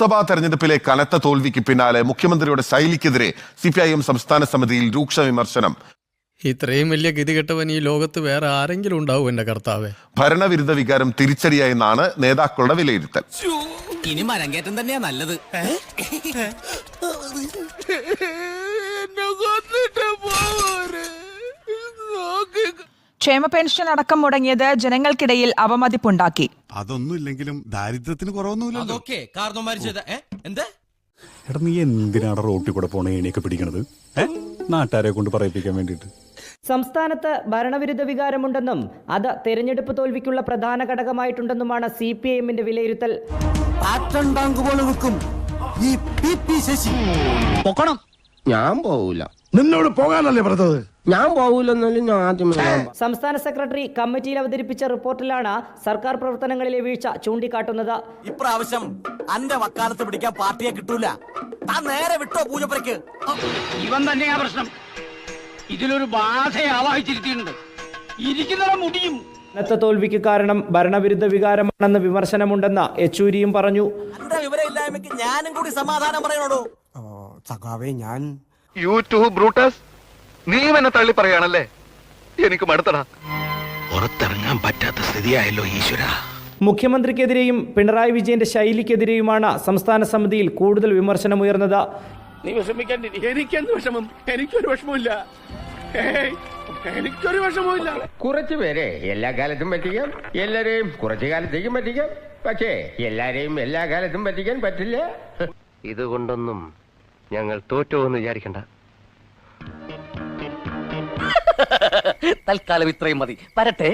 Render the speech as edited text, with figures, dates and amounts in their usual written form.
ലോക്സഭാ തെരഞ്ഞെടുപ്പിലെ കനത്ത തോൽവിക്ക് പിന്നാലെ മുഖ്യമന്ത്രിയുടെ ശൈലിക്കെതിരെ CPIM സംസ്ഥാന സമിതിയിൽ രൂക്ഷ വിമർശനം. ഇത്രയും വലിയ ഗതികെട്ടവൻ ഈ ലോകത്ത് വേറെ ആരെങ്കിലും ഉണ്ടാവും എന്റെ കർത്താവേ. ഭരണവിരുദ്ധ വികാരം തിരിച്ചടിയായെന്നാണ് നേതാക്കളുടെ വിലയിരുത്തൽ. ഇനി മരങ്കേറ്റം തന്നെയാ നല്ലത്. ക്ഷേമ പെൻഷൻ അടക്കം മുടങ്ങിയത് ജനങ്ങൾക്കിടയിൽ അവമതിപ്പുണ്ടാക്കി. അതൊന്നുമില്ലെങ്കിലും ദാരിദ്ര്യത്തിന് കുറവൊന്നുമില്ലല്ലോ. എടാ, നീ എന്തിനാണ് റോട്ടിൽ കൂടെ പോണ ഏണിയൊക്കെ പിടിക്കണത്? നാട്ടുകാരെ കൊണ്ട് പറയിപ്പിക്കാൻ വേണ്ടിയിട്ട്. സംസ്ഥാനത്ത് ഭരണവിരുദ്ധ വികാരമുണ്ടെന്നും അത് തെരഞ്ഞെടുപ്പ് തോൽവിക്കുള്ള പ്രധാന ഘടകമായിട്ടുണ്ടെന്നുമാണ് CPIMന്റെ വിലയിരുത്തൽ. ഞാൻ പോവൂല. നിന്നോട് പോകാനല്ലേ പറഞ്ഞത്? ഞാൻ പോവൂലെന്നാലും ഞാൻ ആദ്യം സംസ്ഥാന സെക്രട്ടറി കമ്മിറ്റിയിൽ അവതരിപ്പിച്ച റിപ്പോർട്ടിലാണ് സർക്കാർ പ്രവർത്തനങ്ങളിലെ വീഴ്ച ചൂണ്ടിക്കാട്ടുന്നത്. ഇപ്രാവശ്യം അന്റെ വക്കാലത്ത് പിടിക്കാൻ പാർട്ടിയെ കിട്ടൂല. താൻ നേരെ വിട്ടോ പൂജപ്പുരയ്ക്ക്. ഇവൻ തന്നെയാ പ്രശ്നം. ഇതിലൊരു ബാധയെ ആവാഹിച്ചിരുത്തിയിട്ടുണ്ട്. ഇരിക്കുന്നവ മുടിയും. ഇന്നത്തെ തോൽവിക്ക് കാരണം ഭരണവിരുദ്ധ വികാരമാണെന്ന് വിമർശനമുണ്ടെന്ന് യെച്ചൂരിയും പറഞ്ഞു. അന്റെ വിവരമില്ലായ്മയ്ക്ക് ഞാനും കൂടി സമാധാനം പറയണോടോ. സഖാവേ, ഞാൻ നീ എന്നെ തള്ളി പറയാണല്ലേ? എനിക്ക് മടുത്തടാ. പുറത്തിറങ്ങാൻ പറ്റാത്ത സ്ഥിതിയായല്ലോ ഈശ്വര. മുഖ്യമന്ത്രിക്കെതിരെയും പിണറായി വിജയന്റെ ശൈലിക്കെതിരെയുമാണ് സംസ്ഥാന സമിതിയിൽ കൂടുതൽ വിമർശനമുയർന്നത്. നീ വിഷമിക്കാൻ. എനിക്കെന്ത് വിഷമം? എനിക്കൊരു വിഷമമില്ല. എനിക്കൊരു വിഷമമില്ല. കുറച്ചു പേരെ എല്ലാ കാലത്തും പറ്റിക്കാം, എല്ലാരെയും കുറച്ചു കാലത്തേക്കും പറ്റിക്കാം. പക്ഷേ എല്ലാരെയും എല്ലാ കാലത്തും പറ്റിക്കാൻ പറ്റില്ല. ഇതുകൊണ്ടൊന്നും ഞങ്ങൾ തോറ്റുവെന്ന് വിചാരിക്കണ്ട. തൽക്കാലം ഇത്രയും മതി. വരട്ടെ.